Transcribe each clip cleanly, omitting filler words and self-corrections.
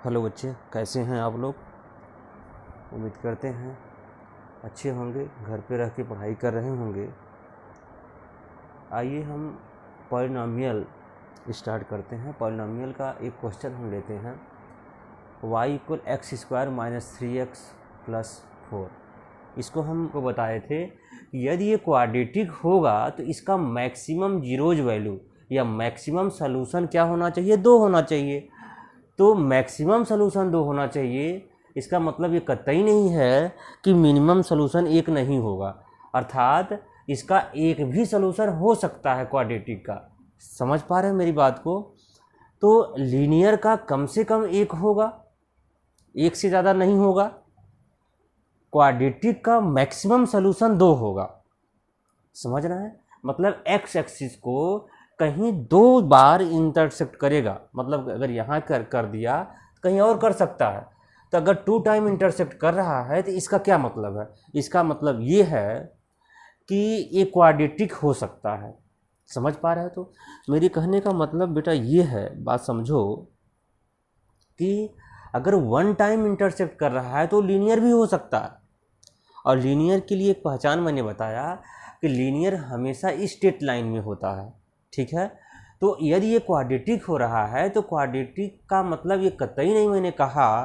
Hello बच्चे, कैसे हैं आप लोग। उम्मीद करते हैं अच्छे होंगे, घर पे रह के पढ़ाई कर रहे होंगे। आइए हम पॉलिनॉमियल स्टार्ट करते हैं। पॉलिनॉमियल का एक क्वेश्चन हम लेते हैं, y equal x square minus 3x plus 4। इसको हमको बताए थे कि यदि ये क्वाड्रेटिक होगा तो इसका मैक्सिमम जीरोज वैल्यू या मैक्सिमम सलूशन क्या होना चाहिए, 2 होना चाहिए। तो मैक्सिमम सलूशन 2 होना चाहिए, इसका मतलब ये कतई नहीं है कि मिनिमम सलूशन 1 नहीं होगा, अर्थात इसका एक भी सलूशन हो सकता है क्वाड्रेटिक का। समझ पा रहे हैं मेरी बात को। तो लीनियर का कम से कम 1 होगा, 1 से ज़्यादा नहीं होगा। क्वाड्रेटिक का मैक्सिमम सलूशन 2 होगा। समझ रहे हैं, मतलब एक्स एक्सिस को कहीं 2 बार इंटरसेक्ट करेगा। मतलब अगर यहाँ कर दिया तो कहीं और कर सकता है। तो अगर 2 टाइम इंटरसेक्ट कर रहा है तो इसका क्या मतलब है, इसका मतलब ये है कि ये क्वाड्रेटिक हो सकता है। समझ पा रहे हो। तो मेरी कहने का मतलब बेटा ये है, बात समझो कि अगर 1 टाइम इंटरसेक्ट कर रहा है तो लीनियर भी हो सकता है। और लीनियर के लिए एक पहचान मैंने बताया कि लीनियर हमेशा स्ट्रेट लाइन में होता है, ठीक है। तो यदि ये क्वाड्रेटिक हो रहा है तो क्वाड्रेटिक का मतलब ये कतई नहीं मैंने कहा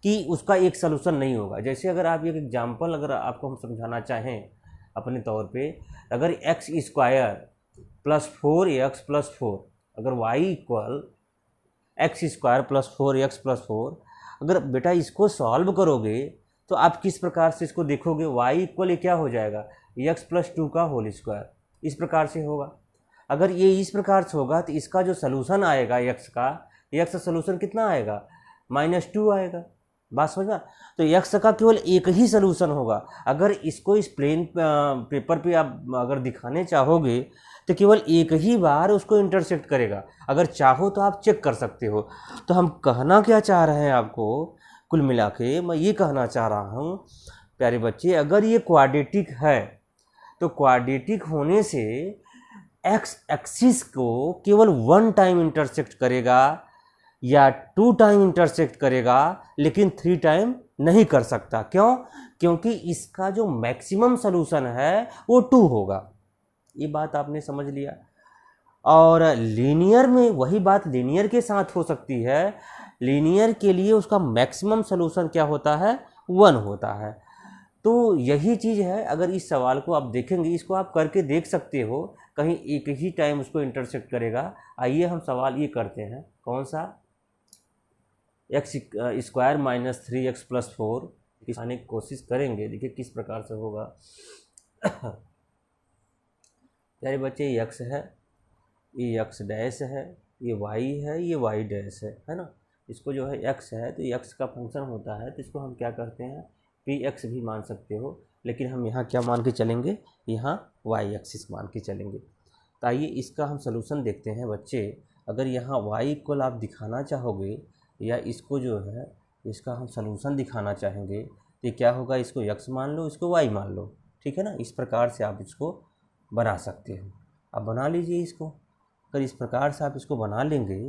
कि उसका एक सलूशन नहीं होगा। जैसे अगर आप एक एग्जांपल अगर आपको हम समझाना चाहें अपने तौर पे, अगर x square plus 4x plus 4, अगर y equal x square plus 4x plus 4, अगर बेटा इसको सॉल्व करोगे तो आप किस प्रकार से इसको देखोगे, y इक्वल क्या हो जाएगा, x प्लस 2 का होल स्क्वायर, इस प्रकार से होगा। अगर ये इस प्रकार से होगा तो इसका जो सलूशन आएगा x का, x का सलूशन कितना आएगा, -2 आएगा। बात समझना। तो x का केवल एक ही सलूशन होगा। अगर इसको इस प्लेन पेपर पे आप अगर दिखाने चाहोगे तो केवल एक ही बार उसको इंटरसेक्ट करेगा। अगर चाहो तो आप चेक कर सकते हो। तो हम कहना क्या चाह रहे हैं आपको, कुल मिला के मैं ये कहना चाह रहा हूँ प्यारे बच्चे, अगर ये क्वाड्रेटिक है तो क्वाड्रेटिक होने से एक्स एक्सिस को केवल 1 टाइम इंटरसेक्ट करेगा या 2 टाइम इंटरसेक्ट करेगा, लेकिन 3 टाइम नहीं कर सकता। क्यों? क्योंकि इसका जो मैक्सिमम सलूशन है वो 2 होगा। ये बात आपने समझ लिया। और लीनियर में वही बात लीनियर के साथ हो सकती है। लीनियर के लिए उसका मैक्सिमम सलूशन क्या होता है, 1 होता है। तो यही चीज़ है। अगर इस सवाल को आप देखेंगे, इसको आप करके देख सकते हो, कहीं एक ही टाइम उसको इंटरसेक्ट करेगा। आइए हम सवाल ये करते हैं, कौन सा, x square minus 3x plus 4 दिखाने की कोशिश करेंगे। देखिए किस प्रकार से होगा। प्यारे बच्चे, ये x है, ये x डैश है, ये y है, ये y डैश है ना। इसको जो है x है तो x का फंक्शन होता है, तो इसको हम क्या करते हैं, px भी मान सकते हो, लेकिन हम यहाँ क्या मान के चलेंगे, यहाँ y एक्सिस मान के चलेंगे। तो आइए इसका हम सलूशन देखते हैं बच्चे। अगर यहाँ y इक्वल आप दिखाना चाहोगे या इसको जो है इसका हम सलूशन दिखाना चाहेंगे तो क्या होगा, इसको x मान लो, इसको y मान लो, ठीक है ना। इस प्रकार से आप इसको बना सकते हो। अब बना लीजिए इसको। अगर इस प्रकार से आप इसको बना लेंगे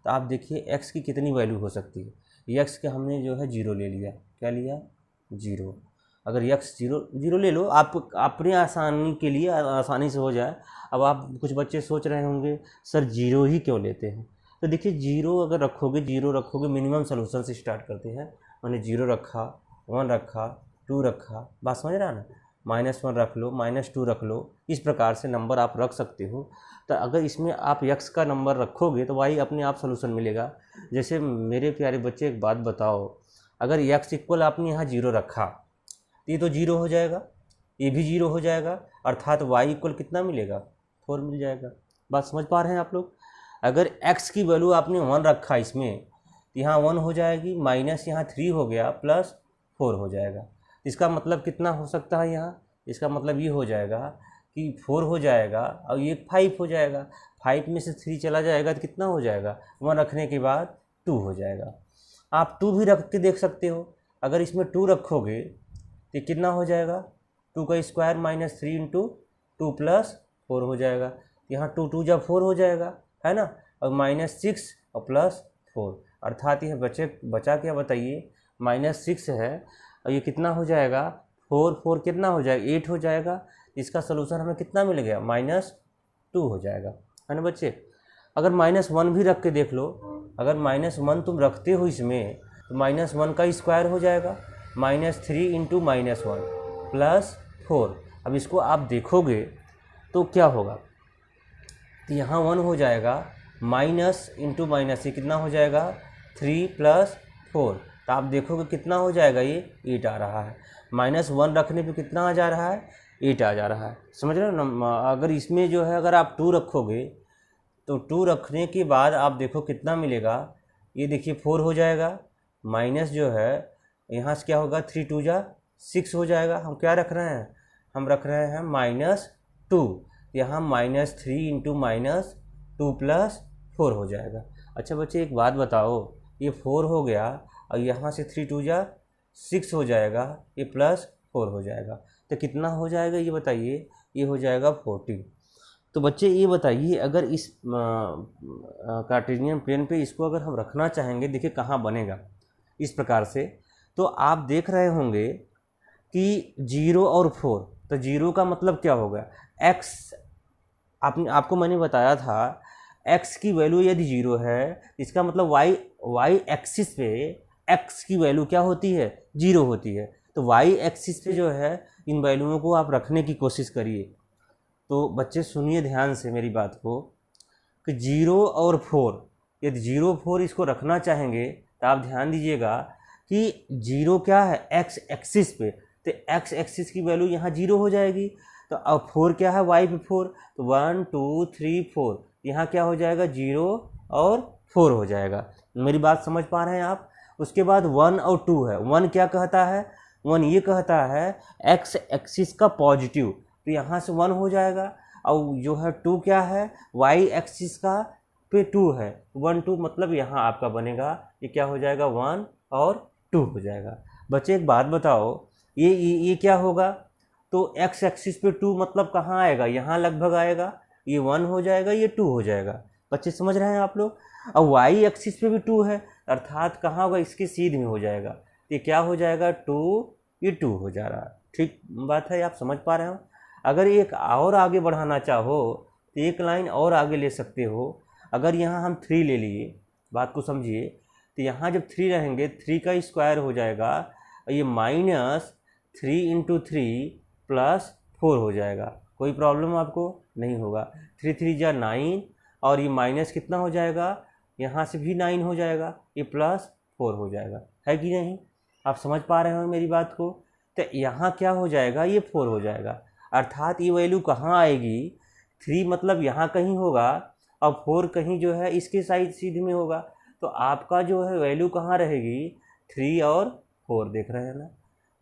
तो आप देखिए x की कितनी वैल्यू हो सकती है। x के हमने जो है 0 ले लिया, क्या लिया, 0। अगर x 0 ले लो, आप अपने आसानी के लिए आसानी से हो जाए। अब आप कुछ बच्चे सोच रहे होंगे सर 0 ही क्यों लेते हैं। तो देखिए 0 अगर रखोगे, 0 रखोगे, मिनिमम सलूशन से स्टार्ट करते हैं। मैंने 0 रखा, 1 रखा, 2 रखा, बात समझ रहा है ना, -1 रख लो, -2 रख लो, इस प्रकार से नंबर आप रख सकते हो। तो अगर इसमें आप x का नंबर रखोगे तो y अपने आप सलूशन मिलेगा। जैसे मेरे प्यारे बच्चे एक बात बताओ, अगर x इक्वल आपने यहाँ 0 रखा तो ये तो 0 हो जाएगा, ये भी 0 हो जाएगा, अर्थात y इक्वल कितना मिलेगा, 4 मिल जाएगा। बात समझ पा रहे हैं आप लोग। अगर x की वैल्यू आपने 1 रखा इसमें तो यहाँ 1 हो जाएगी, माइनस यहाँ 3 हो गया, प्लस 4 हो जाएगा। इसका मतलब कितना हो सकता है यहाँ, इसका मतलब ये हो जाएगा कि 4 हो जाएगा और ये 5 हो जाएगा। 5 में से 3 चला जाएगा तो कितना हो जाएगा, 1 रखने के बाद 2 हो जाएगा। आप 2 भी रख के देख सकते हो। अगर इसमें 2 रखोगे तो कितना हो जाएगा, 2 का स्क्वायर माइनस 3 इंटू 2 प्लस 4 हो जाएगा। यहाँ 2 2 जब 4 हो जाएगा, है ना, और -6 और +4, अर्थात यह बचा क्या बताइए, -6 है और ये कितना हो जाएगा, 4 कितना हो जाएगा, 8 हो जाएगा। इसका सोल्यूशन हमें कितना मिल गया, -2 हो जाएगा, है ना बच्चे। अगर -1 भी रख के देख लो, अगर -1 तुम रखते हो इसमें तो -1 का स्क्वायर हो जाएगा, -3 × -1 +4। अब इसको आप देखोगे तो क्या होगा, तो यहाँ 1 हो जाएगा, माइनस इंटू माइनस ये कितना हो जाएगा, 3 + 4। तो आप देखोगे कितना हो जाएगा, ये 8 आ रहा है। -1 रखने पे कितना आ जा रहा है, 8 आ जा रहा है, समझ रहे हो ना। अगर इसमें जो है अगर आप 2 रखोगे तो 2 रखने के बाद आप देखो कितना मिलेगा, ये देखिए 4 हो जाएगा, माइनस जो है यहाँ से क्या होगा, 3 × 2 = 6 हो जाएगा। हम क्या रख रहे हैं, हम रख रहे हैं -2, यहाँ -3 × -2 + 4 हो जाएगा। अच्छा बच्चे एक बात बताओ, ये 4 हो गया और यहाँ से 3 × 2 = 6 हो जाएगा, ये +4 हो जाएगा, तो कितना हो जाएगा ये बताइए, ये हो जाएगा 40। तो बच्चे ये बताइए, अगर इस कार्टेशियन प्लेन पे इसको अगर हम रखना चाहेंगे, देखिए कहाँ बनेगा इस प्रकार से, तो आप देख रहे होंगे कि 0 और 4, तो 0 का मतलब क्या होगा, x, आपको मैंने बताया था x की वैल्यू यदि 0 है, इसका मतलब y एक्सिस पे x की वैल्यू क्या होती है, 0 होती है। तो y एक्सिस पे जो है इन वैल्यूओं को आप रखने की कोशिश करिए। तो बच्चे सुनिए ध्यान से मेरी बात को, कि 0 और 4, यदि 0 4 इसको रखना चाहेंगे तो आप ध्यान दीजिएगा कि 0 क्या है, x एक्सिस पे, तो x एक्सिस की वैल्यू यहाँ 0 हो जाएगी। तो अब 4 क्या है, y पे 4, तो 1 2 3 4, यहाँ क्या हो जाएगा, 0 और 4 हो जाएगा। मेरी बात समझ पा रहे हैं आप। उसके बाद 1 और 2 है, 1 क्या कहता है, 1 ये कहता है x एक्सिस का पॉजिटिव, तो यहाँ से 1 हो जाएगा। और जो है 2 क्या है, y एक्सिस का पे 2 है, 1 2 मतलब यहाँ आपका बनेगा, ये क्या हो जाएगा, 1 और 2 हो जाएगा। बच्चे एक बात बताओ, ये क्या होगा, तो x एक्सिस पे 2 मतलब कहाँ आएगा, यहाँ लगभग आएगा, ये 1 हो जाएगा, ये 2 हो जाएगा। बच्चे समझ रहे हैं आप लोग। अब y एक्सिस पे भी 2 है, अर्थात कहाँ होगा, इसके सीध में हो जाएगा, ये क्या हो जाएगा, 2, ये 2 हो जा रहा है। ठीक बात है, आप समझ पा रहे हो। अगर एक और आगे बढ़ाना चाहो तो एक लाइन और आगे ले सकते हो। अगर यहाँ हम 3 ले लिए, बात को समझिए, तो यहाँ जब 3 रहेंगे, 3 का स्क्वायर हो जाएगा, और ये -3 × 3 + 4 हो जाएगा। कोई प्रॉब्लम आपको नहीं होगा। 3 3 = 9, और ये माइनस कितना हो जाएगा, यहाँ से भी 9 हो जाएगा, ये +4 हो जाएगा, है कि नहीं। आप समझ पा रहे हो मेरी बात को। तो यहाँ क्या हो जाएगा, ये 4 हो जाएगा, अर्थात ये वैल्यू कहाँ आएगी, 3 मतलब यहाँ कहीं होगा, और 4 कहीं जो है इसके साइड सीध में होगा। तो आपका जो है वैल्यू कहाँ रहेगी, 3 और 4, देख रहे हैं ना।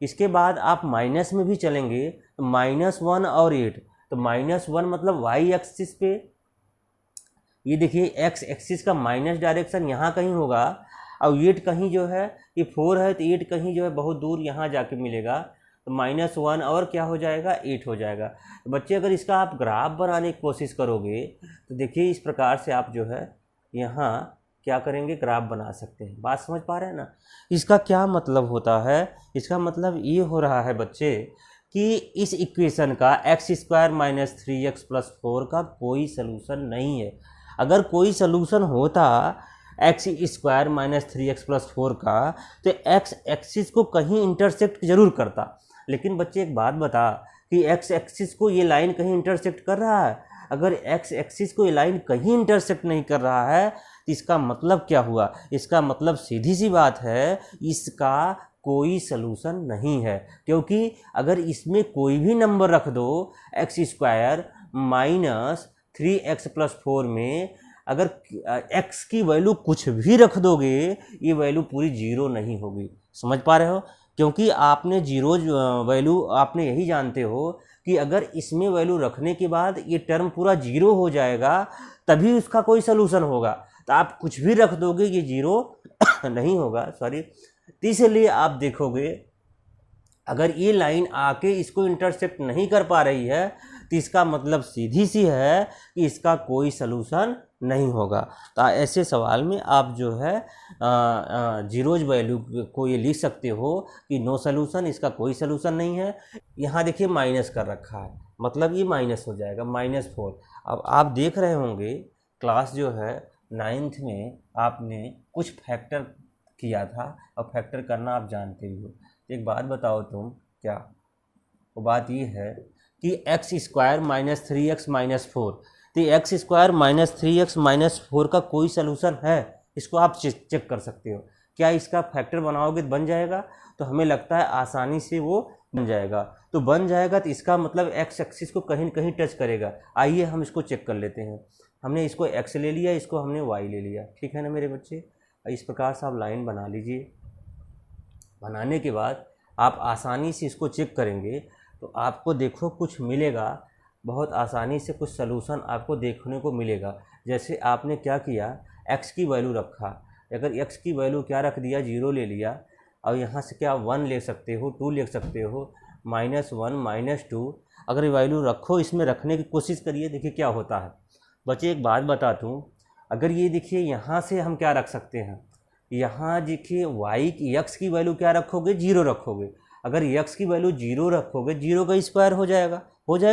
इसके बाद आप माइनस में भी चलेंगे, तो -1 और 8, तो -1 मतलब y एक्सिस पे, ये देखिए x एक्सिस का माइनस डायरेक्शन यहाँ कहीं होगा, और 8 कहीं जो है, ये 4 है तो 8 कहीं जो है बहुत दूर यहाँ जाके मिलेगा, तो -1 और क्या हो जाएगा, 8 हो जाएगा। तो बच्चे अगर इसका आप ग्राफ बनाने की कोशिश करोगे तो देखिए इस प्रकार से आप जो है यहाँ क्या करेंगे, ग्राफ बना सकते हैं। बात समझ पा रहे हैं ना। इसका क्या मतलब होता है, इसका मतलब ये हो रहा है बच्चे कि इस इक्वेशन का x² - 3x + 4 का कोई सलूशन नहीं है। अगर कोई सलूशन होता x² - 3x + 4 का, तो x एक्सिस को कहीं इंटरसेक्ट जरूर करता। लेकिन बच्चे एक बात बता कि x एक्सिस को ये लाइन कहीं इंटरसेक्ट कर रहा है। अगर x एक्सिस को ये लाइन कहीं इंटरसेक्ट नहीं कर रहा है तो इसका मतलब क्या हुआ, इसका मतलब सीधी सी बात है, इसका कोई सलूशन नहीं है। क्योंकि अगर इसमें कोई भी नंबर रख दो, x² - 3x + 4 में अगर x की वैल्यू कुछ भी रख दोगे, ये वैल्यू पूरी 0 नहीं होगी। समझ पा रहे हो। क्योंकि आपने 0 वैल्यू, आपने यही जानते हो कि अगर इसमें वैल्यू रखने के बाद ये टर्म पूरा 0 हो जाएगा तभी उसका कोई सलूशन होगा। तो आप कुछ भी रख दोगे, ये 0 नहीं होगा, सॉरी। इसलिए आप देखोगे अगर ये लाइन आके इसको इंटरसेक्ट नहीं कर पा रही है तो इसका मतलब सीधी सी है कि इसका कोई सलूशन नहीं होगा। तो ऐसे सवाल में आप जो है जीरोज वैल्यू को ये लिख सकते हो कि नो सलूशन, इसका कोई सलूशन नहीं है। यहाँ देखिए माइनस कर रखा है, मतलब ये माइनस हो जाएगा, -4। अब आप देख रहे होंगे क्लास जो है 9th में आपने कुछ फैक्टर किया था, और फैक्टर करना आप जानते ही हो। एक बात बताओ तुम, क्या वो बात ये है कि x² - 3x - 4, तो x² - 3x - 4 का कोई सलूशन है? इसको आप चेक कर सकते हो। क्या इसका फैक्टर बनाओगे तो बन जाएगा? तो हमें लगता है आसानी से वो बन जाएगा। तो बन जाएगा तो इसका मतलब x एक्सिस को कहीं न कहीं टच करेगा। आइए हम इसको चेक कर लेते हैं। हमने इसको x ले लिया, इसको हमने y ले लिया, ठीक है ना मेरे बच्चे। इस प्रकार से आप लाइन बना लीजिए। बनाने के बाद आप आसानी से इसको चेक करेंगे तो आपको देखो कुछ मिलेगा, बहुत आसानी से कुछ सलूशन आपको देखने को मिलेगा। जैसे आपने क्या किया, x की वैल्यू रखा, अगर x की वैल्यू क्या रख दिया, 0 ले लिया, और यहाँ से क्या 1 ले सकते हो, 2 ले सकते हो, -1 -2, अगर ये वैल्यू रखो, इसमें रखने की कोशिश करिए, देखिए क्या होता है। बच्चे एक बात बता दूँ, अगर ये देखिए यहाँ से हम क्या रख सकते हैं, यहाँ देखिए y की x की वैल्यू क्या रखोगे, 0 रखोगे। अगर x की वैल्यू 0 रखोगे, 0 का स्क्वायर हो जाएगा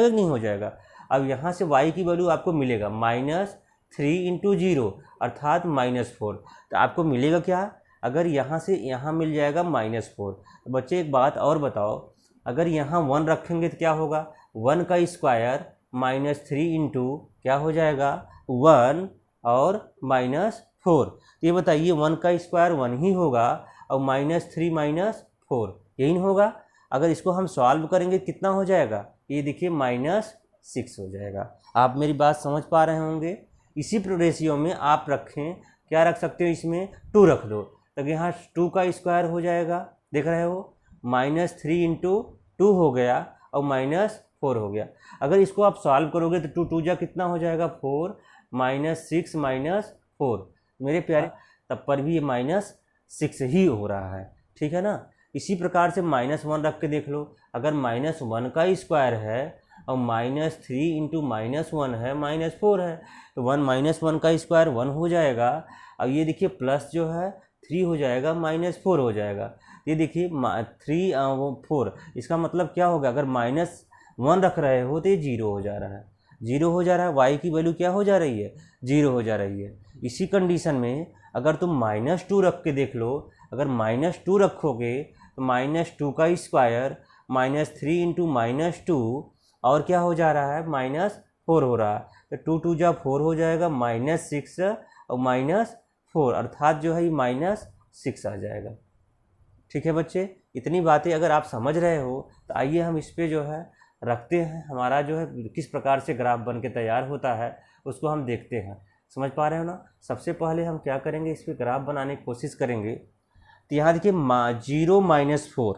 कि नहीं हो जाएगा। अब यहाँ से y की वैल्यू आपको मिलेगा -3 × 0 अर्थात -4। तो आपको मिलेगा क्या, अगर यहाँ से यहाँ मिल जाएगा -4। तो बच्चे एक बात और बताओ, अगर यहाँ 1 रखेंगे तो क्या होगा, 1 का स्क्वायर -3 × क्या हो जाएगा, 1 और -4। तो ये बताइए 1 का स्क्वायर 1 ही होगा, और -3 - 4 यही होगा। अगर इसको हम सॉल्व करेंगे कितना हो जाएगा, ये देखिए -6 हो जाएगा। आप मेरी बात समझ पा रहे होंगे। इसी रेशियो में आप रखें, क्या रख सकते हो, इसमें 2 रख दो, तो यहाँ 2 का स्क्वायर हो जाएगा, देख रहे हो, -3 × 2 हो गया और -4 हो गया। अगर इसको आप सॉल्व करोगे तो 2 2 जा कितना हो जाएगा, 4, -6 - 4, मेरे प्यारे, तब पर भी ये -6 ही हो रहा है, ठीक है ना। इसी प्रकार से -1 रख के देख लो, अगर -1 का स्क्वायर है और -3 × -1 है, -4 है, तो 1 का स्क्वायर 1 हो जाएगा। अब ये देखिए प्लस जो है 3 हो जाएगा, -4 हो जाएगा। ये देखिए 4, इसका मतलब क्या होगा, अगर -1 रख रहे हो तो ये 0 हो जा रहा है, 0 हो जा रहा है। y की वैल्यू क्या हो जा रही है, 0 हो जा रही है। इसी कंडीशन में अगर तुम -2 रख के देख लो, अगर -2 रखोगे तो -2 का स्क्वायर -3 × -2 और क्या हो जा रहा है, -4 हो रहा है। तो 2 2 जा 4 हो जाएगा, -6 और -4 अर्थात जो है ये -6 आ जाएगा, ठीक है बच्चे। इतनी बातें अगर आप समझ रहे हो तो आइए हम इस पे जो है रखते हैं, हमारा जो है किस प्रकार से ग्राफ बन के तैयार होता है उसको हम देखते हैं। समझ पा रहे हो ना। सबसे पहले हम क्या करेंगे, इस पर ग्राफ बनाने की कोशिश करेंगे। तो यहाँ देखिए 0 - 4,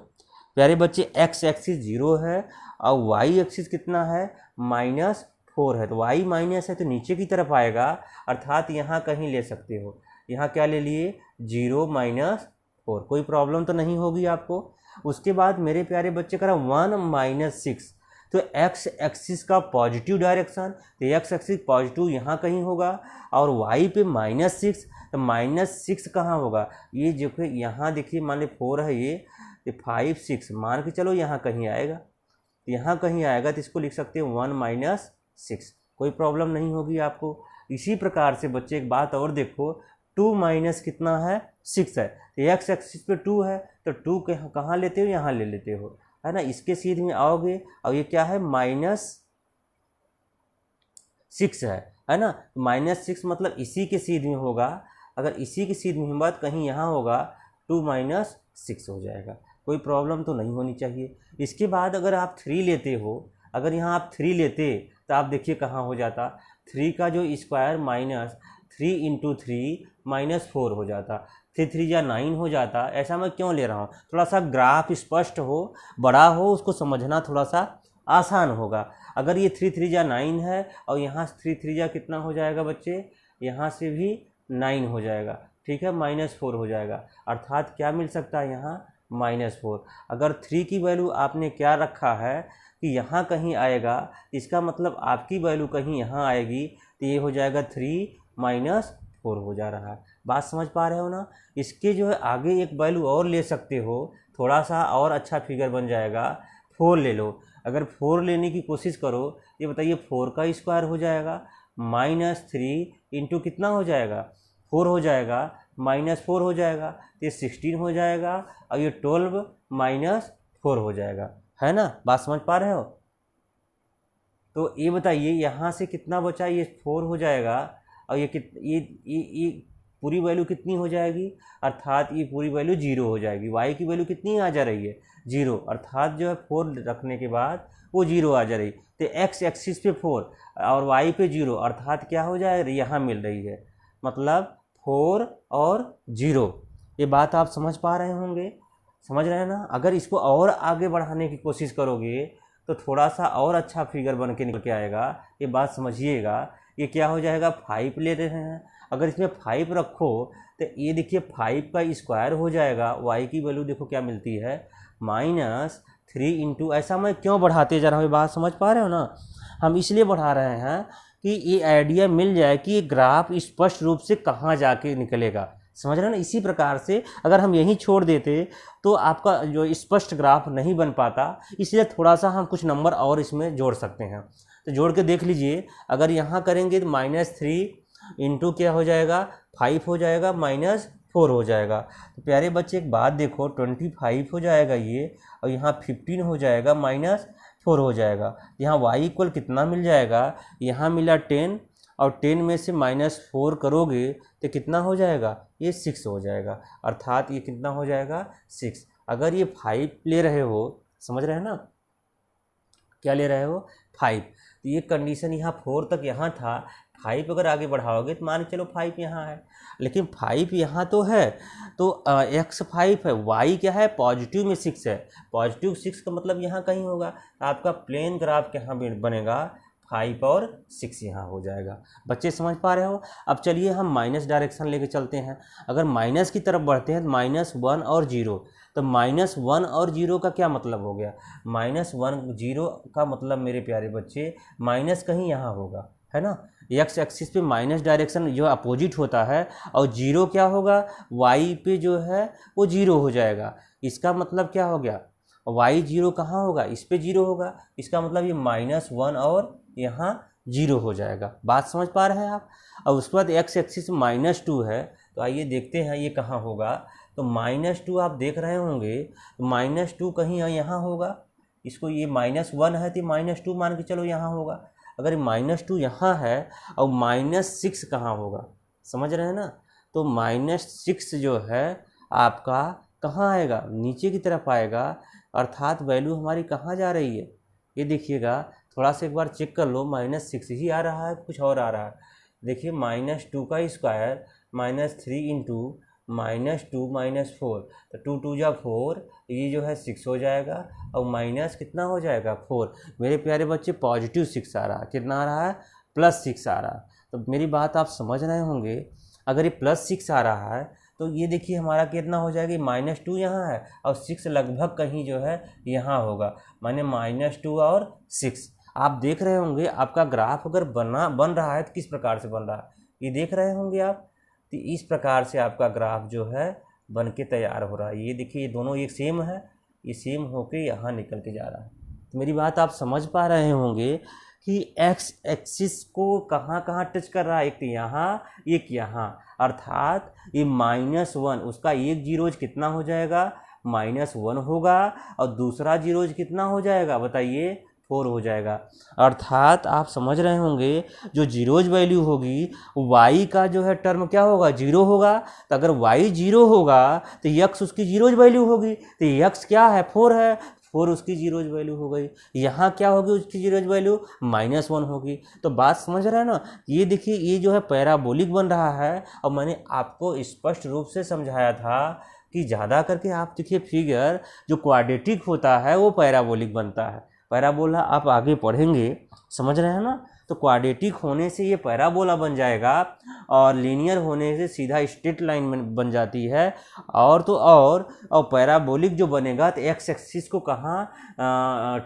प्यारे बच्चे x एक्सिस 0 है और y एक्सिस कितना है, -4 है। तो y माइनस है तो नीचे की तरफ आएगा, अर्थात यहाँ कहीं ले सकते हो। यहाँ क्या ले लिए, 0 - 4, कोई प्रॉब्लम तो नहीं होगी आपको। उसके बाद मेरे प्यारे बच्चे करा 1 - 6, तो x एक्सिस का पॉजिटिव डायरेक्शन, तो x एक्सिस पॉजिटिव यहाँ कहीं होगा, और y पे -6, तो -6 कहाँ होगा, ये जो कि यहाँ देखिए मान ली 4 है, ये 5 6 मान के चलो यहाँ कहीं आएगा, यहाँ कहीं आएगा, तो इसको लिख सकते हैं 1 - 6, कोई प्रॉब्लम नहीं होगी आपको। इसी प्रकार से बच्चे एक बात और देखो, 2 माइनस कितना है, 6 है, तो x एक्सिस पे 2 है, तो 2 कहाँ लेते हो, यहाँ ले लेते हो, है ना। इसके सीध में आओगे और ये क्या है, -6 है ना। -6 मतलब इसी के सीध में होगा, अगर इसी के सीध में बात कहीं यहाँ होगा, 2 - 6 हो जाएगा, कोई प्रॉब्लम तो नहीं होनी चाहिए। इसके बाद अगर आप 3 लेते हो, अगर यहाँ आप 3 लेते तो आप देखिए कहाँ हो जाता, 3 का जो स्क्वायर -3 × 3 -4 हो जाता, 3 3 या 9 हो जाता। ऐसा मैं क्यों ले रहा हूँ, थोड़ा सा ग्राफ स्पष्ट हो, बड़ा हो, उसको समझना थोड़ा सा आसान होगा। अगर ये 3 3 या 9 है और यहाँ 3 3 या कितना हो जाएगा बच्चे, यहाँ से भी 9 हो जाएगा, ठीक है, -4 हो जाएगा, अर्थात क्या मिल सकता है यहाँ, -4। अगर 3 की वैल्यू आपने क्या रखा है कि यहाँ कहीं आएगा, इसका मतलब आपकी वैल्यू कहीं यहाँ आएगी, तो ये हो जाएगा 3 -4 हो जा रहा है। बात समझ पा रहे हो ना। इसके जो है आगे एक वैल्यू और ले सकते हो, थोड़ा सा और अच्छा फिगर बन जाएगा। 4 ले लो। अगर 4 लेने की कोशिश करो, ये बताइए 4 का स्क्वायर हो जाएगा -3 इंटू कितना हो जाएगा, 4 हो जाएगा, -4 हो जाएगा, तो ये 16 हो जाएगा, और ये 12 -4 हो जाएगा, है ना। बात समझ पा रहे हो। तो ये बताइए यहाँ से कितना बचा, ये 4 हो जाएगा, और ये पूरी वैल्यू कितनी हो जाएगी, अर्थात ये पूरी वैल्यू 0 हो जाएगी। y की वैल्यू कितनी आ जा रही है, 0, अर्थात जो है 4 रखने के बाद वो 0 आ जा रही। तो x एक्सिस पे 4 और y पे 0, अर्थात क्या हो जाएगा, यहाँ मिल रही है, मतलब 4 और 0। ये बात आप समझ पा रहे होंगे, समझ रहे हैं ना। अगर इसको और आगे बढ़ाने की कोशिश करोगे तो थोड़ा सा और अच्छा फिगर बन के निकल के आएगा। ये बात समझिएगा। ये क्या हो जाएगा, 5 ले रहे हैं, अगर इसमें 5 रखो तो ये देखिए 5 का स्क्वायर हो जाएगा। y की वैल्यू देखो क्या मिलती है, -3 इंटू, ऐसा मैं क्यों बढ़ाते जा रहा हूँ, ये बात समझ पा रहे हो ना। हम इसलिए बढ़ा रहे हैं कि ये आइडिया मिल जाए कि ये ग्राफ स्पष्ट रूप से कहाँ जाके निकलेगा, समझ रहे हैं ना। इसी प्रकार से अगर हम यहीं छोड़ देते तो आपका जो स्पष्ट ग्राफ नहीं बन पाता, इसलिए थोड़ा सा हम कुछ नंबर और इसमें जोड़ सकते हैं। तो जोड़ के देख लीजिए, अगर यहाँ करेंगे तो -3 इंटू क्या हो जाएगा, 5 हो जाएगा, -4 हो जाएगा। तो प्यारे बच्चे एक बात देखो, 25 हो जाएगा ये, और यहाँ 15 हो जाएगा, -4 हो जाएगा। यहाँ y इक्वल कितना मिल जाएगा, यहाँ मिला 10, और 10 में से -4 करोगे तो कितना हो जाएगा, ये 6 हो जाएगा, अर्थात ये कितना हो जाएगा, 6। अगर ये 5 ले रहे हो, समझ रहे हैं ना, क्या ले रहे हो, 5, तो ये कंडीशन यहाँ 4 तक यहाँ था, 5 अगर आगे बढ़ाओगे तो मान के चलो 5 यहाँ है, लेकिन 5 यहाँ तो है, तो x 5 है, y क्या है, पॉजिटिव में 6 है, पॉजिटिव 6 का मतलब यहाँ कहीं होगा, आपका प्लेन ग्राफ यहाँ बनेगा, 5 और 6 यहाँ हो जाएगा। बच्चे समझ पा रहे हो। अब चलिए हम माइनस डायरेक्शन लेके चलते हैं। अगर माइनस की तरफ बढ़ते हैं तो -1 और 0, तो -1 और 0 का क्या मतलब हो गया, -1 0 का मतलब मेरे प्यारे बच्चे माइनस कहीं यहाँ होगा, है ना। x एक्सिस पे माइनस डायरेक्शन जो अपोजिट होता है, और 0 क्या होगा, y पे जो है वो 0 हो जाएगा। इसका मतलब क्या हो गया, y 0 कहाँ होगा, इस पे 0 होगा, इसका मतलब ये -1 और यहाँ 0 हो जाएगा। बात समझ पा रहे हैं आप। और उसके बाद x एक्सिस -2 है, तो आइए देखते हैं ये कहाँ होगा। तो -2 आप देख रहे होंगे, तो -2 कहीं यहाँ होगा, इसको ये -1 है तो -2 मान के चलो यहाँ होगा। अगर -2 यहाँ है और -6 कहाँ होगा, समझ रहे हैं ना। तो -6 जो है आपका कहाँ आएगा, नीचे की तरफ आएगा, अर्थात वैल्यू हमारी कहाँ जा रही है, ये देखिएगा, थोड़ा सा एक बार चेक कर लो, -6 ही आ रहा है, कुछ और आ रहा है। देखिए -2 का स्क्वायर, -3 इंटू -2 -4, तो 2 2 जा 4, ये जो है 6 हो जाएगा, और माइनस कितना हो जाएगा, 4। मेरे प्यारे बच्चे पॉजिटिव 6 आ रहा है, कितना आ रहा है, +6 आ रहा है। तो मेरी बात आप समझ रहे होंगे। अगर ये +6 आ रहा है तो ये देखिए हमारा कितना हो जाएगा, -2 यहाँ है और 6 लगभग कहीं जो है यहाँ होगा, माने -2 और 6। आप देख रहे होंगे आपका ग्राफ अगर बन रहा है तो किस प्रकार से बन रहा है, ये देख रहे होंगे आप। तो इस प्रकार से आपका ग्राफ जो है बन के तैयार हो रहा है। ये देखिए ये दोनों एक सेम है, ये सेम होके यहाँ निकल के जा रहा है। तो मेरी बात आप समझ पा रहे होंगे कि x एक्सिस को कहाँ कहाँ टच कर रहा है, एक तो यहाँ, एक यहाँ, अर्थात ये -1, उसका एक जीरोज कितना हो जाएगा, -1 होगा, और दूसरा जीरोज कितना हो जाएगा बताइए, 4 हो जाएगा। अर्थात आप समझ रहे होंगे जो जीरोज वैल्यू होगी y का जो है टर्म क्या होगा, 0 होगा। तो अगर y 0 होगा तो x उसकी जीरोज वैल्यू होगी, तो x क्या है, 4 है, 4 उसकी जीरोज वैल्यू हो गई। यहाँ क्या होगी उसकी जीरोज वैल्यू, -1 होगी। तो बात समझ रहे हैं ना। ये देखिए ये जो है पैराबोलिक बन रहा है, और मैंने आपको स्पष्ट रूप से समझाया था कि ज़्यादा करके आप देखिए फिगर जो क्वाड्रेटिक होता है वो पैराबोलिक बनता है। पैराबोला आप आगे पढ़ेंगे, समझ रहे हैं ना। तो क्वाड्रेटिक होने से ये पैराबोला बन जाएगा और लीनियर होने से सीधा स्ट्रेट लाइन बन जाती है। और तो और पैराबोलिक जो बनेगा तो एक्स एक्सिस को कहाँ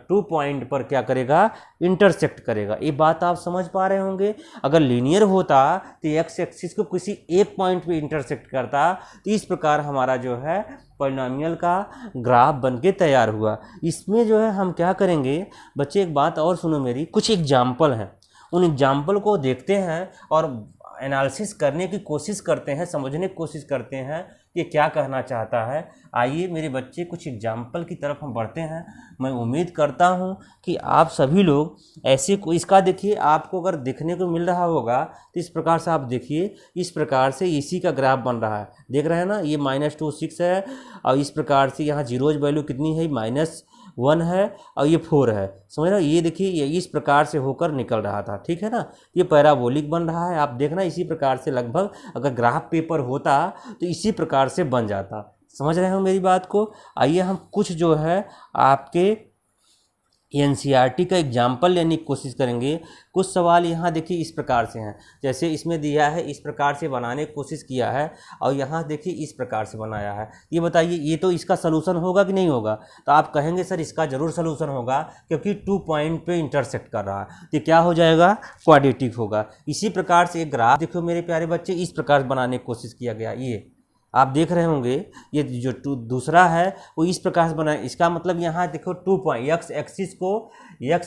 2 पॉइंट पर क्या करेगा, इंटरसेक्ट करेगा। ये बात आप समझ पा रहे होंगे। अगर लीनियर होता तो एक्स एक्सिस को किसी एक पॉइंट पे इंटरसेक्ट करता, तो इस प्रकार हमारा जो है पॉलिनॉमियल का ग्राफ बनके तैयार हुआ। इसमें जो है हम क्या करेंगे बच्चे, एक बात और सुनो मेरी, कुछ एग्जाम्पल हैं, उन एग्जाम्पल को देखते हैं और एनालिसिस करने की कोशिश करते हैं, समझने की कोशिश करते हैं कि क्या कहना चाहता है। आइए मेरे बच्चे कुछ एग्जाम्पल की तरफ हम बढ़ते हैं। मैं उम्मीद करता हूं कि आप सभी लोग ऐसे को, इसका देखिए आपको अगर देखने को मिल रहा होगा तो इस प्रकार से आप देखिए, इस प्रकार से इसी का ग्राफ बन रहा है, देख रहे हैं ना, ये -2 6 है और इस प्रकार से यहाँ जीरोज वैल्यू कितनी है, -1 है और ये 4 है, समझ रहे हो। ये देखिए ये इस प्रकार से होकर निकल रहा था, ठीक है ना। ये पैराबोलिक बन रहा है, आप देखना इसी प्रकार से लगभग अगर ग्राफ पेपर होता तो इसी प्रकार से बन जाता। समझ रहे हो मेरी बात को। आइए हम कुछ जो है आपके एनसीईआरटी का एग्जाम्पल लेने की कोशिश करेंगे। कुछ सवाल यहाँ देखिए इस प्रकार से हैं, जैसे इसमें दिया है इस प्रकार से बनाने की कोशिश किया है और यहाँ देखिए इस प्रकार से बनाया है। ये बताइए ये तो इसका सलूशन होगा कि नहीं होगा, तो आप कहेंगे सर इसका ज़रूर सलूशन होगा क्योंकि 2 पॉइंट पे इंटरसेक्ट कर रहा है, तो क्या हो जाएगा, क्वाड्रेटिक होगा। इसी प्रकार से एक ग्राफ देखो मेरे प्यारे बच्चे, इस प्रकार बनाने की कोशिश किया गया। ये आप देख रहे होंगे, ये जो दूसरा है वो इस प्रकार से बना है। इसका मतलब यहाँ देखो 2 पॉइंट, एक्स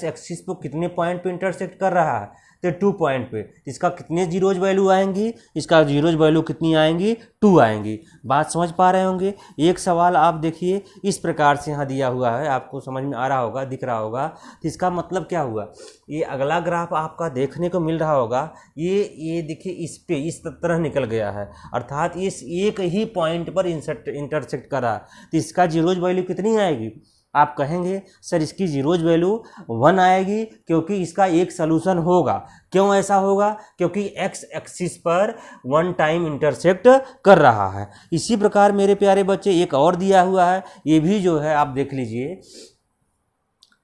एक्सिस को कितने पॉइंट पे इंटरसेक्ट कर रहा है, तो 2 पॉइंट पे। इसका कितने जीरोज वैल्यू आएंगी, इसका जीरोज वैल्यू कितनी आएंगी, 2 आएंगी। बात समझ पा रहे होंगे। एक सवाल आप देखिए इस प्रकार से यहाँ दिया हुआ है, आपको समझ में आ रहा होगा, दिख रहा होगा, तो इसका मतलब क्या हुआ। ये अगला ग्राफ आपका देखने को मिल रहा होगा, ये देखिए इस पे इस तरह निकल गया है, अर्थात इस एक ही पॉइंट पर इंटरसेक्ट कर रहा है, तो इसका जीरोज वैल्यू कितनी आएगी। आप कहेंगे सर इसकी जीरोज वैल्यू 1 आएगी क्योंकि इसका एक सलूशन होगा। क्यों ऐसा होगा, क्योंकि एक्स एक्सिस पर 1 टाइम इंटरसेक्ट कर रहा है। इसी प्रकार मेरे प्यारे बच्चे एक और दिया हुआ है, ये भी जो है आप देख लीजिए,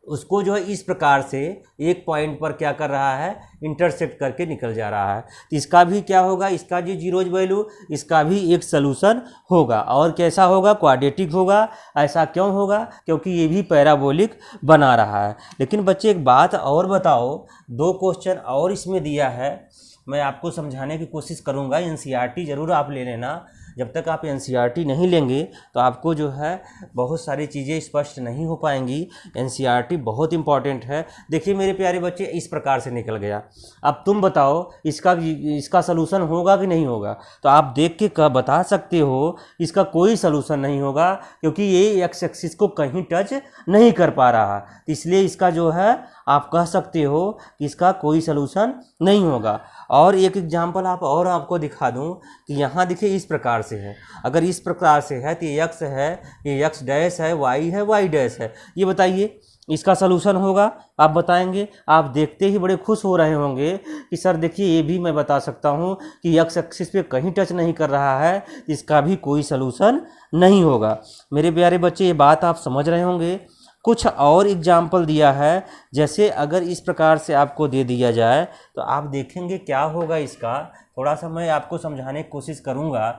उसको जो है इस प्रकार से एक पॉइंट पर क्या कर रहा है, इंटरसेक्ट करके निकल जा रहा है। तो इसका भी क्या होगा, इसका जो जीरोज वैल्यू, इसका भी एक सलूशन होगा और कैसा होगा, क्वाड्रेटिक होगा। ऐसा क्यों होगा, क्योंकि ये भी पैराबोलिक बना रहा है। लेकिन बच्चे एक बात और बताओ, 2 क्वेश्चन और इसमें दिया है, मैं आपको समझाने की कोशिश करूँगा। एनसीईआरटी ज़रूर आप ले लेना, जब तक आप एनसीईआरटी नहीं लेंगे तो आपको जो है बहुत सारी चीज़ें स्पष्ट नहीं हो पाएंगी। एनसीईआरटी बहुत इंपॉर्टेंट है। देखिए मेरे प्यारे बच्चे इस प्रकार से निकल गया। अब तुम बताओ इसका सलूशन होगा कि नहीं होगा, तो आप देख के बता सकते हो इसका कोई सलूशन नहीं होगा क्योंकि ये एक्स एक्सिस को कहीं टच नहीं कर पा रहा, इसलिए इसका जो है आप कह सकते हो कि इसका कोई सलूशन नहीं होगा। और एक एग्जाम्पल आपको दिखा दूं कि यहाँ देखिए इस प्रकार से है, अगर इस प्रकार से है तो ये एक्स है, ये एक्स डैश है, वाई डैश है। ये बताइए इसका सलूशन होगा, आप बताएंगे। आप देखते ही बड़े खुश हो रहे होंगे कि सर देखिए ये भी मैं बता सकता हूँ कि एक्स एक्सिस पे कहीं टच नहीं कर रहा है, इसका भी कोई सलूशन नहीं होगा। मेरे प्यारे बच्चे ये बात आप समझ रहे होंगे। कुछ और एग्जाम्पल दिया है, जैसे अगर इस प्रकार से आपको दे दिया जाए तो आप देखेंगे क्या होगा। इसका थोड़ा सा मैं आपको समझाने की कोशिश करूँगा।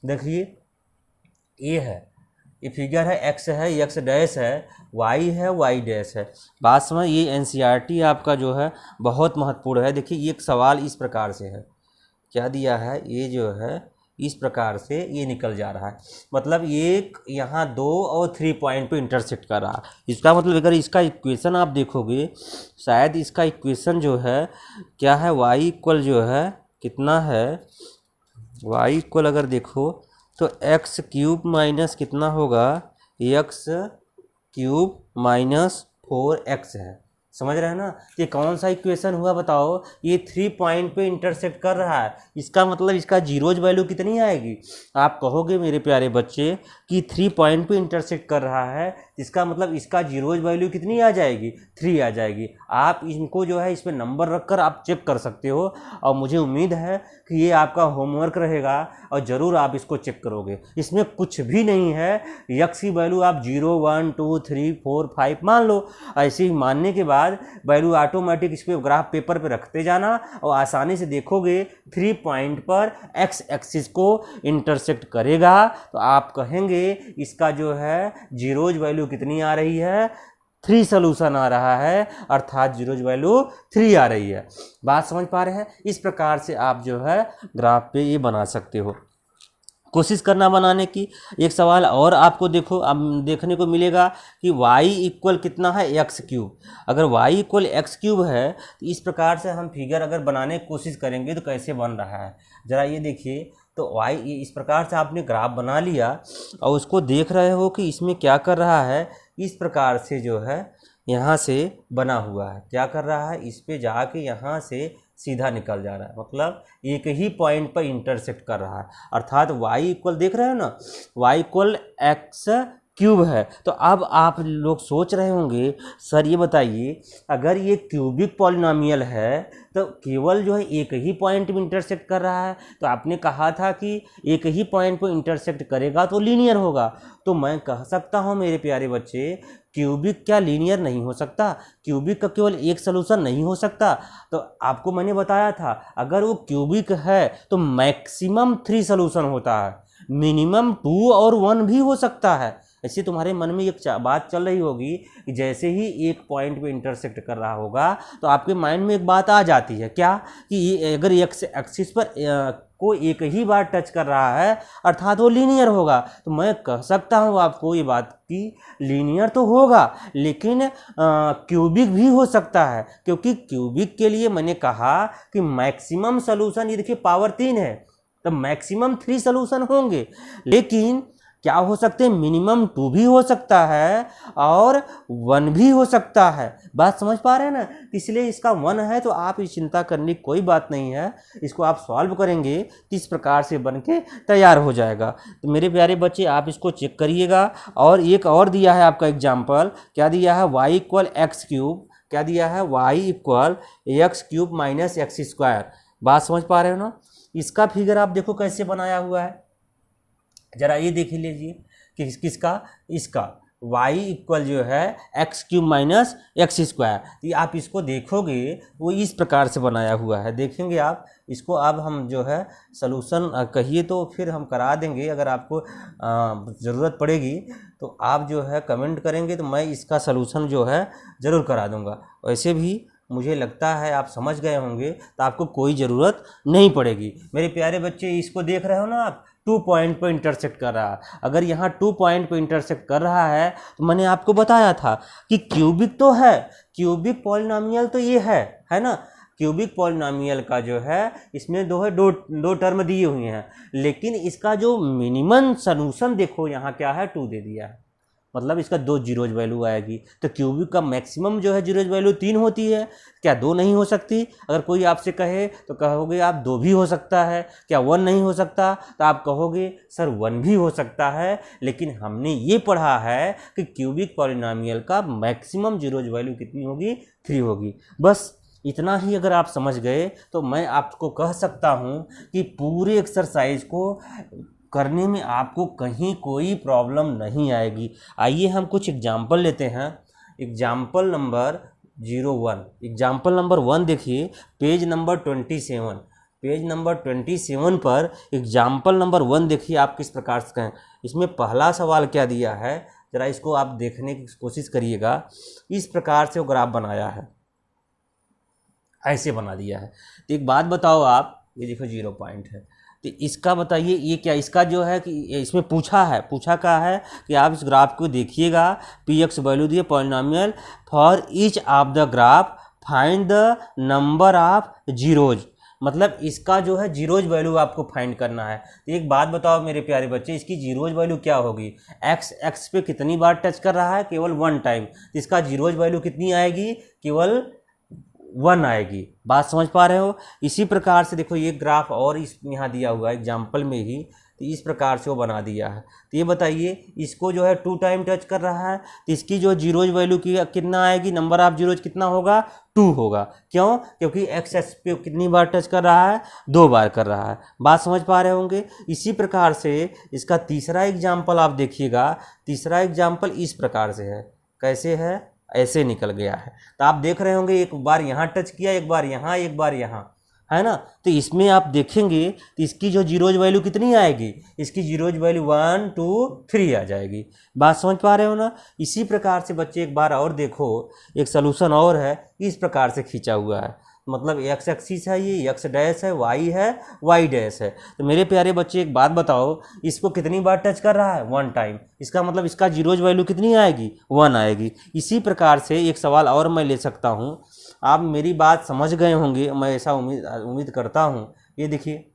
देखिए ये है, ये फिगर है, एक्स है, एक्स डैश है, वाई डैश है। बात समझ, ये एनसीईआरटी आपका जो है बहुत महत्वपूर्ण है। देखिए ये एक सवाल इस प्रकार से है, क्या दिया है, ये जो है इस प्रकार से ये निकल जा रहा है, मतलब एक यहाँ 2 और 3 पॉइंट पे इंटरसेक्ट कर रहा है। इसका मतलब अगर इसका इक्वेशन आप देखोगे, शायद इसका इक्वेशन जो है क्या है, वाई इक्वल जो है कितना है, वाई इक्वल अगर देखो तो एक्स क्यूब माइनस कितना होगा, एक्स क्यूब माइनस 4x है। समझ रहे हैं ना। ये कौन सा इक्वेशन हुआ बताओ, ये 3 पॉइंट पे इंटरसेक्ट कर रहा है, इसका मतलब इसका जीरोज वैल्यू कितनी आएगी। आप कहोगे मेरे प्यारे बच्चे कि 3 पॉइंट पे इंटरसेक्ट कर रहा है, इसका मतलब इसका जीरोज वैल्यू कितनी आ जाएगी, 3 आ जाएगी। आप इनको जो है इस पर नंबर रखकर आप चेक कर सकते हो और मुझे उम्मीद है कि ये आपका होमवर्क रहेगा और ज़रूर आप इसको चेक करोगे। इसमें कुछ भी नहीं है, यक्स की वैल्यू आप 0 1 2 3 4 5 मान लो। ऐसे ही मानने के बाद बाद वैल्यू ऑटोमेटिक इस पे ग्राफ पेपर पे रखते जाना और आसानी से देखोगे 3 पॉइंट पर एक्स एक्सिस को इंटरसेक्ट करेगा तो आप कहेंगे इसका जो है जीरोज वैल्यू कितनी आ रही है, 3 सोल्यूशन आ रहा है, अर्थात जीरोज वैल्यू 3 आ रही है। बात समझ पा रहे हैं? इस प्रकार से आप जो है ग्राफ पे ये बना सकते हो। कोशिश करना बनाने की। एक सवाल और आपको देखो अब देखने को मिलेगा कि y इक्वल कितना है, एक्स क्यूब। अगर y इक्वल एक्स क्यूब है तो इस प्रकार से हम फिगर अगर बनाने की कोशिश करेंगे तो कैसे बन रहा है, ज़रा ये देखिए। तो y इस प्रकार से आपने ग्राफ बना लिया और उसको देख रहे हो कि इसमें क्या कर रहा है, इस प्रकार से जो है यहाँ से बना हुआ है, क्या कर रहा है, इस पे जाके यहाँ से सीधा निकल जा रहा है, मतलब एक ही पॉइंट पर इंटरसेक्ट कर रहा है। अर्थात y इक्वल देख रहे हो ना, y इक्वल एक्स क्यूब है। तो अब आप लोग सोच रहे होंगे सर ये बताइए अगर ये क्यूबिक पॉलिनोमियल है तो केवल जो है एक ही पॉइंट में इंटरसेक्ट कर रहा है, तो आपने कहा था कि एक ही पॉइंट पर इंटरसेक्ट करेगा तो लीनियर होगा। तो मैं कह सकता हूँ मेरे प्यारे बच्चे क्यूबिक क्या लीनियर नहीं हो सकता, क्यूबिक का केवल एक सलूशन नहीं हो सकता। तो आपको मैंने बताया था अगर वो क्यूबिक है तो मैक्सिमम 3 सलूशन होता है, मिनिमम 2 और 1 भी हो सकता है। ऐसे तुम्हारे मन में एक बात चल रही होगी कि जैसे ही एक पॉइंट पे इंटरसेक्ट कर रहा होगा तो आपके माइंड में एक बात आ जाती है, क्या कि अगर एक्स एक्सिस पर को एक ही बार टच कर रहा है अर्थात वो लीनियर होगा। तो मैं कह सकता हूँ आपको ये बात कि लीनियर तो होगा लेकिन क्यूबिक भी हो सकता है, क्योंकि क्यूबिक के लिए मैंने कहा कि मैक्सिमम सलूशन ये देखिए पावर 3 है तो मैक्सिमम 3 सलूशन होंगे, लेकिन क्या हो सकते हैं, मिनिमम 2 भी हो सकता है और 1 भी हो सकता है। बात समझ पा रहे हैं ना? इसलिए इसका 1 है तो आप ये चिंता करने की कोई बात नहीं है, इसको आप सॉल्व करेंगे तो इस प्रकार से बन के तैयार हो जाएगा। तो मेरे प्यारे बच्चे आप इसको चेक करिएगा। और एक और दिया है आपका एग्जाम्पल, क्या दिया है, y इक्वल एक्स क्यूब, क्या दिया है, y equal x cube minus x square. बात समझ पा रहे हो ना? इसका फिगर आप देखो कैसे बनाया हुआ है, जरा ये देख लीजिए कि किसका, इसका y इक्वल जो है x cube minus x square. ये आप इसको देखोगे वो इस प्रकार से बनाया हुआ है, देखेंगे आप इसको। अब हम जो है सलूशन कहिए तो फिर हम करा देंगे, अगर आपको ज़रूरत पड़ेगी तो आप जो है कमेंट करेंगे तो मैं इसका सलूशन जो है ज़रूर करा दूंगा। वैसे भी मुझे लगता है आप समझ गए होंगे तो आपको कोई ज़रूरत नहीं पड़ेगी। मेरे प्यारे बच्चे इसको देख रहे हो ना आप, 2 पॉइंट पर इंटरसेक्ट कर रहा है। अगर यहाँ 2 पॉइंट पर इंटरसेक्ट कर रहा है तो मैंने आपको बताया था कि क्यूबिक तो है, क्यूबिक पॉलिनोमियल तो ये है ना। क्यूबिक पॉलिनोमियल का जो है इसमें दो टर्म दिए हुए हैं, लेकिन इसका जो मिनिमम सॉल्यूशन देखो यहाँ क्या है, 2 दे दिया है, मतलब इसका 2 जीरोज वैल्यू आएगी। तो क्यूबिक का मैक्सिमम जो है जीरोज वैल्यू 3 होती है, क्या 2 नहीं हो सकती? अगर कोई आपसे कहे तो कहोगे आप 2 भी हो सकता है, क्या 1 नहीं हो सकता? तो आप कहोगे सर 1 भी हो सकता है, लेकिन हमने ये पढ़ा है कि क्यूबिक पॉलिनोमियल का मैक्सिमम जीरोज वैल्यू कितनी होगी, 3 होगी। बस इतना ही अगर आप समझ गए तो मैं आपको कह सकता हूँ कि पूरे एक्सरसाइज को करने में आपको कहीं कोई प्रॉब्लम नहीं आएगी। आइए हम कुछ एग्जाम्पल लेते हैं। एग्जाम्पल नंबर 01, एग्जाम्पल नंबर 1 देखिए, पेज नंबर 27, पेज नंबर 27 पर एग्जाम्पल नंबर 1 देखिए आप किस प्रकार से कहें। इसमें पहला सवाल क्या दिया है, ज़रा इसको आप देखने की कोशिश करिएगा। इस प्रकार से वो ग्राफ बनाया है, ऐसे बना दिया है। तो एक बात बताओ आप, ये देखो 0 पॉइंट है, तो इसका बताइए ये क्या, इसका जो है कि इसमें पूछा क्या है कि आप इस ग्राफ को देखिएगा, पी एक्स वैल्यू दिए polynomial for each of the graph find the number of zeros, मतलब इसका जो है जीरोज वैल्यू आपको फाइंड करना है। तो एक बात बताओ मेरे प्यारे बच्चे, इसकी जीरोज वैल्यू क्या होगी, एक्स पे कितनी बार टच कर रहा है, केवल 1 टाइम, तो इसका जीरोज वैल्यू कितनी आएगी, केवल 1 आएगी। बात समझ पा रहे हो? इसी प्रकार से देखो ये ग्राफ और इस यहाँ दिया हुआ है एग्जाम्पल में ही, तो इस प्रकार से वो बना दिया है। तो ये बताइए इसको जो है 2 टाइम टच कर रहा है तो इसकी जो जीरोज वैल्यू की कितना आएगी, नंबर ऑफ जीरोज कितना होगा, 2 होगा। क्यों? क्योंकि एक्स पे कितनी बार टच कर रहा है, 2 बार कर रहा है। बात समझ पा रहे होंगे? इसी प्रकार से इसका तीसरा एग्जाम्पल आप देखिएगा, तीसरा एग्जाम्पल इस प्रकार से है, कैसे है, ऐसे निकल गया है। तो आप देख रहे होंगे एक बार यहाँ टच किया, एक बार यहाँ, एक बार यहाँ, है ना। तो इसमें आप देखेंगे तो इसकी जो जीरोज वैल्यू कितनी आएगी, इसकी जीरोज वैल्यू 1 2 3 आ जाएगी। बात समझ पा रहे हो ना। इसी प्रकार से बच्चे एक बार और देखो, एक सोल्यूशन और है, इस प्रकार से खींचा हुआ है, मतलब एक्स एक्सिस है, ये एक्स डैश है, वाई है, वाई डैश है। तो मेरे प्यारे बच्चे एक बात बताओ, इसको कितनी बार टच कर रहा है, 1 टाइम। इसका मतलब इसका जीरोज वैल्यू कितनी आएगी, 1 आएगी। इसी प्रकार से एक सवाल और मैं ले सकता हूँ, आप मेरी बात समझ गए होंगे, मैं ऐसा उम्मीद करता हूँ। ये देखिए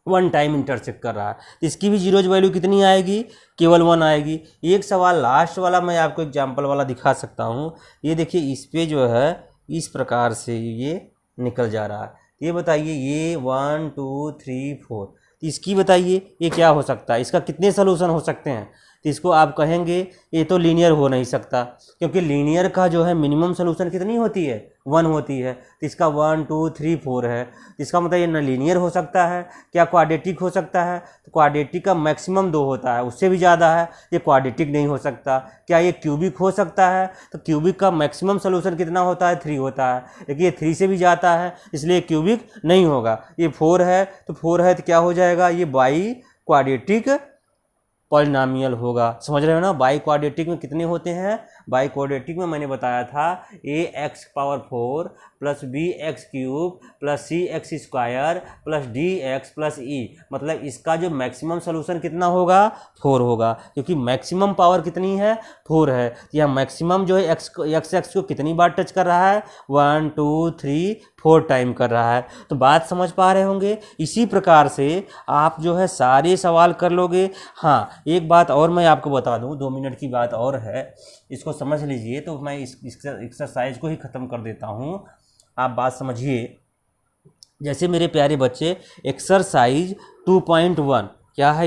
1 टाइम इंटरसेक्ट कर रहा है, तो इसकी भी जीरोज वैल्यू कितनी आएगी, केवल 1 आएगी। एक सवाल लास्ट वाला मैं आपको एग्जाम्पल वाला दिखा सकता हूँ। ये देखिए इस पे जो है इस प्रकार से ये निकल जा रहा है। ये बताइए, ये 1 2 3 4, तो इसकी बताइए ये क्या हो सकता है, इसका कितने सोल्यूशन हो सकते हैं। तो इसको आप कहेंगे ये तो लीनियर हो नहीं सकता, क्योंकि लीनियर का जो है मिनिमम सोल्यूशन कितनी होती है, 1 होती है। तो इसका 1 2 3 4 है, तो इसका मतलब ये न लीनियर हो सकता है, क्या क्वाड्रेटिक हो सकता है। तो क्वाड्रेटिक का मैक्सिमम 2 होता है, उससे भी ज़्यादा है, ये क्वाड्रेटिक नहीं हो सकता। क्या ये क्यूबिक हो सकता है, तो क्यूबिक का मैक्सिमम सोल्यूशन कितना होता है, 3 होता है, लेकिन ये 3 से भी जाता है, इसलिए क्यूबिक नहीं होगा। ये 4 है, तो 4 है तो क्या हो जाएगा, ये बाई क्वाड्रेटिक पॉलिनॉमियल होगा। समझ रहे हो ना। बाई क्वाड्रेटिक में कितने होते हैं, बाई क्वाड्रेटिक में मैंने बताया था ax⁴ plus bx³ plus cx² plus dx plus e, मतलब इसका जो मैक्सिमम सोल्यूशन कितना होगा, 4 होगा, क्योंकि मैक्सिमम पावर कितनी है, 4 है। यह मैक्सिमम जो है x को कितनी बार टच कर रहा है, 1 2 3 4 टाइम कर रहा है। तो बात समझ पा रहे होंगे। इसी प्रकार से आप जो है सारे सवाल कर लोगे। हाँ, एक बात और मैं आपको बता दूं, 2 मिनट की बात और है, इसको समझ लीजिए। तो मैं इस एक्सरसाइज को ही ख़त्म कर देता हूँ, आप बात समझिए। जैसे मेरे प्यारे बच्चे, एक्सरसाइज 2.1 क्या है,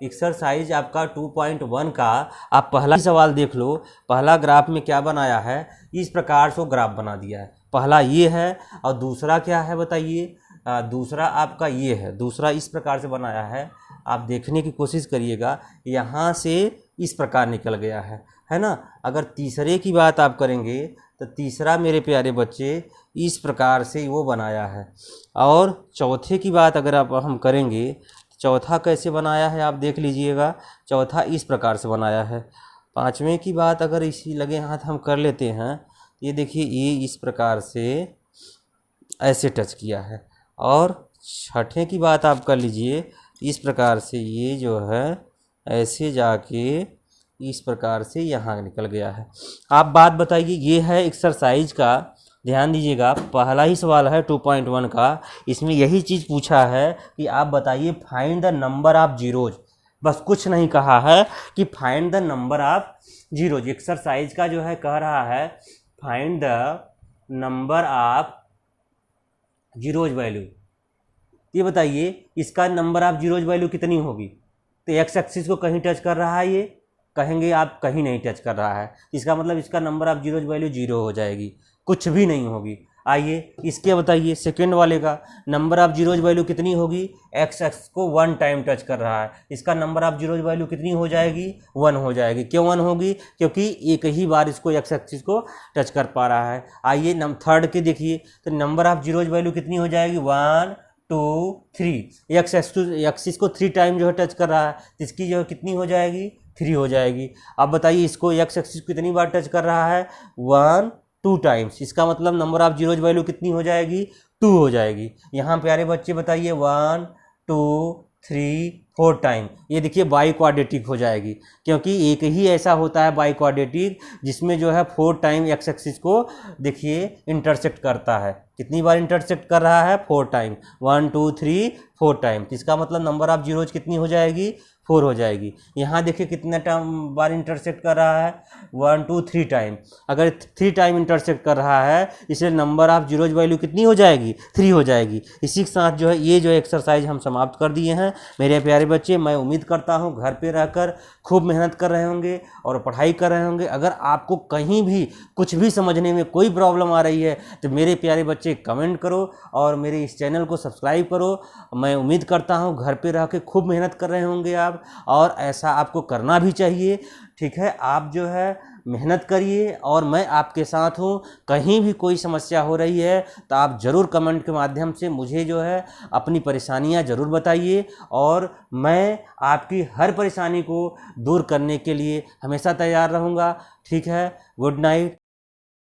एक्सरसाइज आपका 2.1 का आप पहला सवाल देख लो। पहला ग्राफ में क्या बनाया है, इस प्रकार से ग्राफ बना दिया है। पहला ये है, और दूसरा क्या है बताइए, दूसरा आपका ये है, दूसरा इस प्रकार से बनाया है। आप देखने की कोशिश करिएगा, यहाँ से इस प्रकार निकल गया है ना। अगर तीसरे की बात आप करेंगे तो तीसरा मेरे प्यारे बच्चे इस प्रकार से वो बनाया है। और चौथे की बात अगर आप हम करेंगे, चौथा कैसे बनाया है आप देख लीजिएगा, चौथा इस प्रकार से बनाया है। पांचवें की बात अगर इसी लगे हाथ हम कर लेते हैं, ये देखिए ये इस प्रकार से ऐसे टच किया है। और छठे की बात आप कर लीजिए, इस प्रकार से ये जो है ऐसे जाके इस प्रकार से यहाँ निकल गया है। आप बात बताइए, ये है एक्सरसाइज का, ध्यान दीजिएगा, पहला ही सवाल है 2.1 का। इसमें यही चीज़ पूछा है कि आप बताइए find the number of zeros, बस कुछ नहीं कहा है कि find the number of zeros. Exercise का जो है कह रहा है find the number of zeros value. ये बताइए इसका नंबर ऑफ जीरोज वैल्यू कितनी होगी। तो एक्स एक्सिस को कहीं टच कर रहा है, ये कहेंगे आप कहीं नहीं टच कर रहा है, इसका मतलब इसका नंबर ऑफ जीरोज वैल्यू 0 हो जाएगी, कुछ भी नहीं होगी। आइए इसके बताइए सेकंड वाले का नंबर ऑफ जीरोज वैल्यू कितनी होगी, एक्स एक्स को 1 टाइम टच कर रहा है, इसका नंबर ऑफ जीरोज वैल्यू कितनी हो जाएगी, 1 हो जाएगी। क्यों 1 होगी, क्योंकि एक ही बार इसको एक्स एक्सिस को टच कर पा रहा है। आइए थर्ड के देखिए, तो नंबर ऑफ जीरोज वैल्यू कितनी हो जाएगी, 1 2 3, एक्स एक्सिस को 3 टाइम जो है टच कर रहा है, तो इसकी जो है कितनी हो जाएगी, 3 हो जाएगी। अब बताइए इसको एक्स एक्सिस कितनी बार टच कर रहा है, 1 2 टाइम्स, इसका मतलब नंबर ऑफ जीरोज वैल्यू कितनी हो जाएगी, 2 हो जाएगी। यहाँ प्यारे बच्चे बताइए 1 2 3 4 टाइम, ये देखिए बाई क्वाड्रेटिक हो जाएगी, क्योंकि एक ही ऐसा होता है बाई क्वाड्रेटिक जिसमें जो है 4 टाइम एक्स एक्सिस को देखिए इंटरसेक्ट करता है। कितनी बार इंटरसेक्ट कर रहा है, 4 टाइम, 1 2 3 4 टाइम, इसका मतलब नंबर ऑफ जीरोज कितनी हो जाएगी, 4 हो जाएगी। यहाँ देखिए कितने टाइम बार इंटरसेक्ट कर रहा है, 1 2 3 टाइम। अगर 3 टाइम इंटरसेक्ट कर रहा है, इसलिए नंबर ऑफ जीरोज वैल्यू कितनी हो जाएगी, 3 हो जाएगी। इसी के साथ जो है ये जो एक्सरसाइज हम समाप्त कर दिए हैं मेरे प्यारे बच्चे। मैं उम्मीद करता हूँ घर पे रहकर खूब मेहनत कर रहे होंगे और पढ़ाई कर रहे होंगे। अगर आपको कहीं भी कुछ भी समझने में कोई प्रॉब्लम आ रही है तो मेरे प्यारे बच्चे कमेंट करो और मेरे इस चैनल को सब्सक्राइब करो। मैं उम्मीद करता हूँ घर पे रह के खूब मेहनत कर रहे होंगे आप, और ऐसा आपको करना भी चाहिए। ठीक है, आप जो है मेहनत करिए और मैं आपके साथ हूँ। कहीं भी कोई समस्या हो रही है तो आप ज़रूर कमेंट के माध्यम से मुझे जो है अपनी परेशानियाँ ज़रूर बताइए, और मैं आपकी हर परेशानी को दूर करने के लिए हमेशा तैयार रहूँगा। ठीक है, गुड नाइट।